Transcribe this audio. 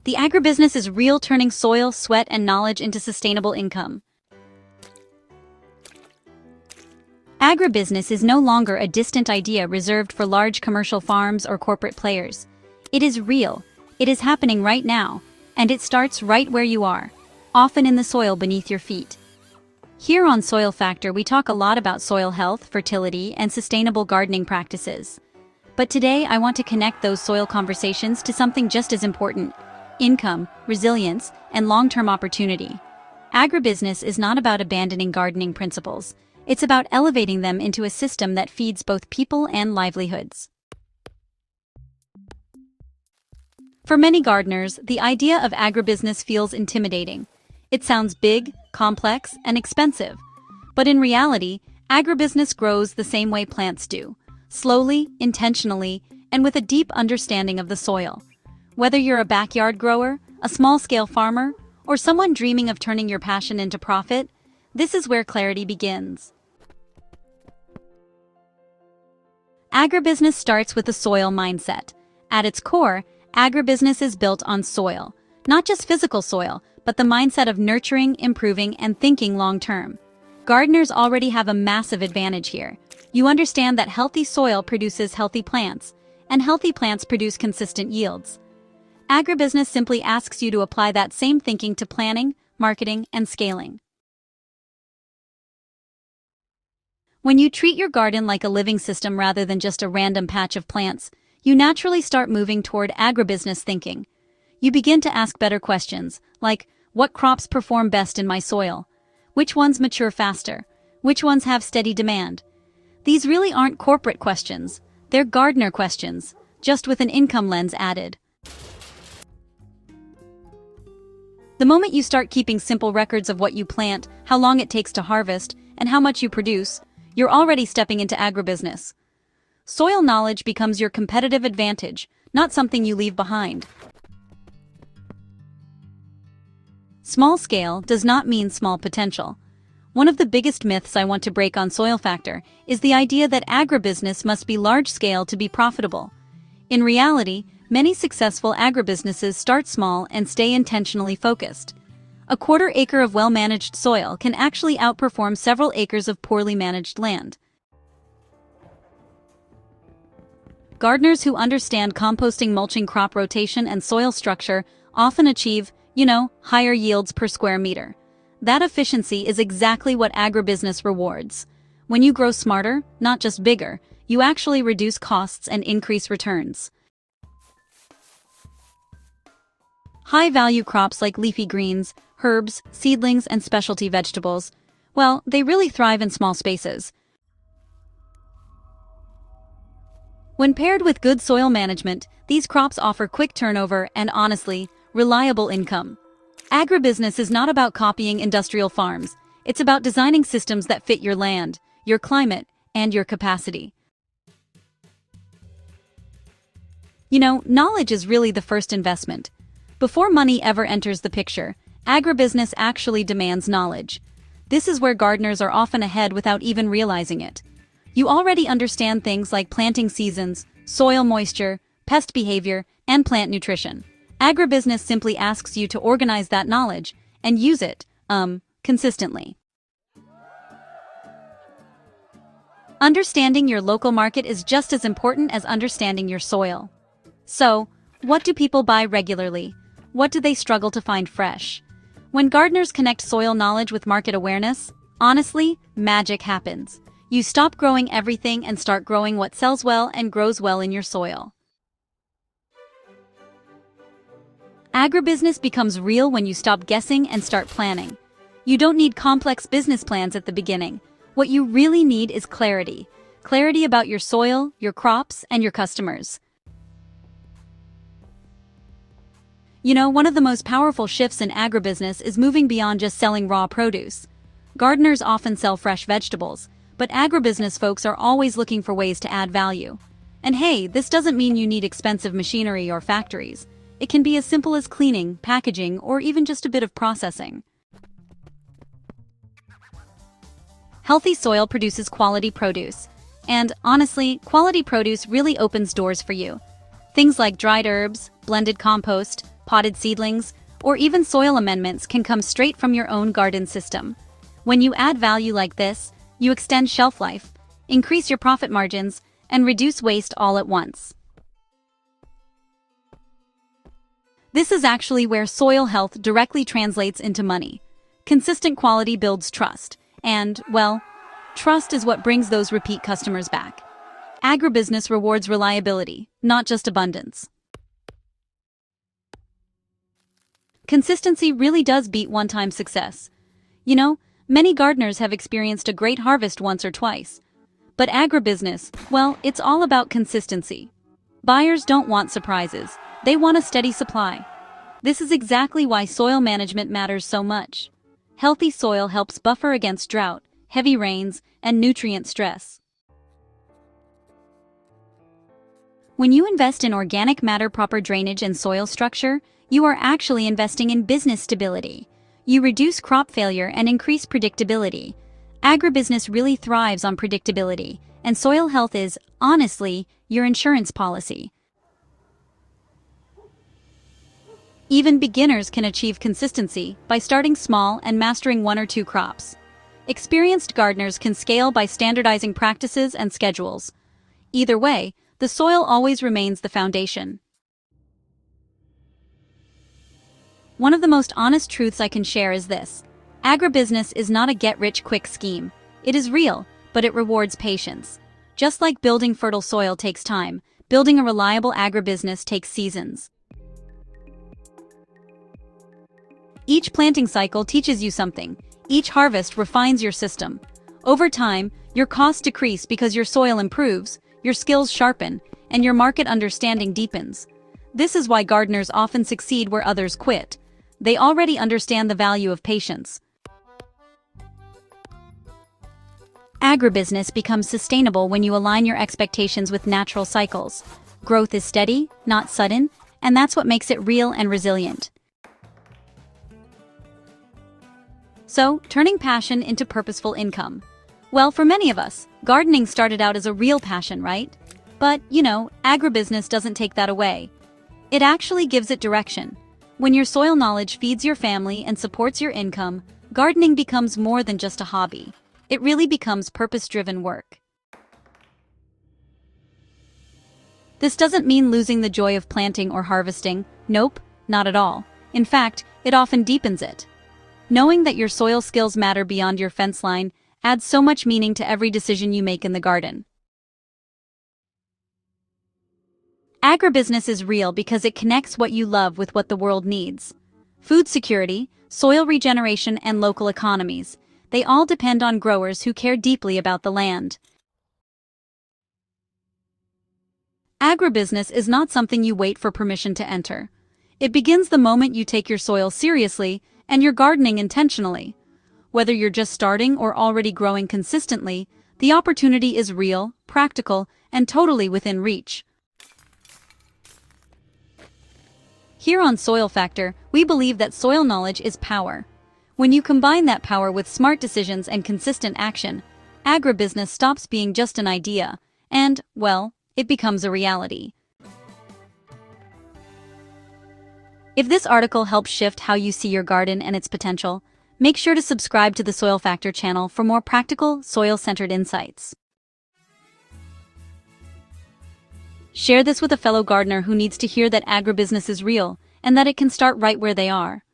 The agribusiness is real, turning soil, sweat, and knowledge into sustainable income. Agribusiness is no longer a distant idea reserved for large commercial farms or corporate players. It is real, it is happening right now, and it starts right where you are, often in the soil beneath your feet. Here on Soil Factor, we talk a lot about soil health, fertility, and sustainable gardening practices. But today, I want to connect those soil conversations to something just as important: income, resilience, and long-term opportunity. Agribusiness is not about abandoning gardening principles. It's about elevating them into a system that feeds both people and livelihoods. For many gardeners, the idea of agribusiness feels intimidating. It sounds big, complex, and expensive. But in reality, agribusiness grows the same way plants do: slowly, intentionally, and with a deep understanding of the soil. Whether you're a backyard grower, a small-scale farmer, or someone dreaming of turning your passion into profit, this is where clarity begins. Agribusiness starts with a soil mindset. At its core, agribusiness is built on soil. Not just physical soil, but the mindset of nurturing, improving, and thinking long-term. Gardeners already have a massive advantage here. You understand that healthy soil produces healthy plants, and healthy plants produce consistent yields. Agribusiness simply asks you to apply that same thinking to planning, marketing, and scaling. When you treat your garden like a living system rather than just a random patch of plants, you naturally start moving toward agribusiness thinking. You begin to ask better questions, like, what crops perform best in my soil? Which ones mature faster? Which ones have steady demand? These really aren't corporate questions, they're gardener questions, just with an income lens added. The moment you start keeping simple records of what you plant, how long it takes to harvest, and how much you produce, you're already stepping into agribusiness. Soil knowledge becomes your competitive advantage, not something you leave behind. Small scale does not mean small potential. One of the biggest myths I want to break on Soil Factor is the idea that agribusiness must be large scale to be profitable. In reality, many successful agribusinesses start small and stay intentionally focused. A quarter-acre of well-managed soil can actually outperform several acres of poorly managed land. Gardeners who understand composting, mulching, crop rotation, and soil structure often achieve, higher yields per square meter. That efficiency is exactly what agribusiness rewards. When you grow smarter, not just bigger, you actually reduce costs and increase returns. High-value crops like leafy greens, herbs, seedlings, and specialty vegetables, well, they really thrive in small spaces. When paired with good soil management, these crops offer quick turnover and, honestly, reliable income. Agribusiness is not about copying industrial farms. It's about designing systems that fit your land, your climate, and your capacity. Knowledge is really the first investment. Before money ever enters the picture, agribusiness actually demands knowledge. This is where gardeners are often ahead without even realizing it. You already understand things like planting seasons, soil moisture, pest behavior, and plant nutrition. Agribusiness simply asks you to organize that knowledge and use it, consistently. Understanding your local market is just as important as understanding your soil. So, what do people buy regularly? What do they struggle to find fresh? When gardeners connect soil knowledge with market awareness, honestly, magic happens. You stop growing everything and start growing what sells well and grows well in your soil. Agribusiness becomes real when you stop guessing and start planning. You don't need complex business plans at the beginning. What you really need is clarity. Clarity about your soil, your crops, and your customers. One of the most powerful shifts in agribusiness is moving beyond just selling raw produce. Gardeners often sell fresh vegetables, but agribusiness folks are always looking for ways to add value. And hey, this doesn't mean you need expensive machinery or factories. It can be as simple as cleaning, packaging, or even just a bit of processing. Healthy soil produces quality produce. And honestly, quality produce really opens doors for you. Things like dried herbs, blended compost, potted seedlings, or even soil amendments can come straight from your own garden system. When you add value like this, you extend shelf life, increase your profit margins, and reduce waste all at once. This is actually where soil health directly translates into money. Consistent quality builds trust, and, well, trust is what brings those repeat customers back. Agribusiness rewards reliability, not just abundance. Consistency really does beat one-time success. You know, many gardeners have experienced a great harvest once or twice. But agribusiness, well, it's all about consistency. Buyers don't want surprises. They want a steady supply. This is exactly why soil management matters so much. Healthy soil helps buffer against drought, heavy rains, and nutrient stress. When you invest in organic matter, proper drainage, and soil structure, you are actually investing in business stability. You reduce crop failure and increase predictability. Agribusiness really thrives on predictability, and soil health is, honestly, your insurance policy. Even beginners can achieve consistency by starting small and mastering one or two crops. Experienced gardeners can scale by standardizing practices and schedules. Either way, the soil always remains the foundation. One of the most honest truths I can share is this: agribusiness is not a get-rich-quick scheme. It is real, but it rewards patience. Just like building fertile soil takes time, building a reliable agribusiness takes seasons. Each planting cycle teaches you something. Each harvest refines your system. Over time, your costs decrease because your soil improves, your skills sharpen, and your market understanding deepens. This is why gardeners often succeed where others quit. They already understand the value of patience. Agribusiness becomes sustainable when you align your expectations with natural cycles. Growth is steady, not sudden, and that's what makes it real and resilient. So, turning passion into purposeful income. Well, for many of us, gardening started out as a real passion, right? But, agribusiness doesn't take that away. It actually gives it direction. When your soil knowledge feeds your family and supports your income, gardening becomes more than just a hobby. It really becomes purpose-driven work. This doesn't mean losing the joy of planting or harvesting. Nope, not at all. In fact, it often deepens it. Knowing that your soil skills matter beyond your fence line adds so much meaning to every decision you make in the garden. Agribusiness is real because it connects what you love with what the world needs. Food security, soil regeneration, and local economies, they all depend on growers who care deeply about the land. Agribusiness is not something you wait for permission to enter. It begins the moment you take your soil seriously and your gardening intentionally. Whether you're just starting or already growing consistently, the opportunity is real, practical, and totally within reach. Here on Soil Factor, we believe that soil knowledge is power. When you combine that power with smart decisions and consistent action, agribusiness stops being just an idea, and, well, it becomes a reality. If this article helps shift how you see your garden and its potential, make sure to subscribe to the Soil Factor channel for more practical, soil-centered insights. Share this with a fellow gardener who needs to hear that agribusiness is real and that it can start right where they are.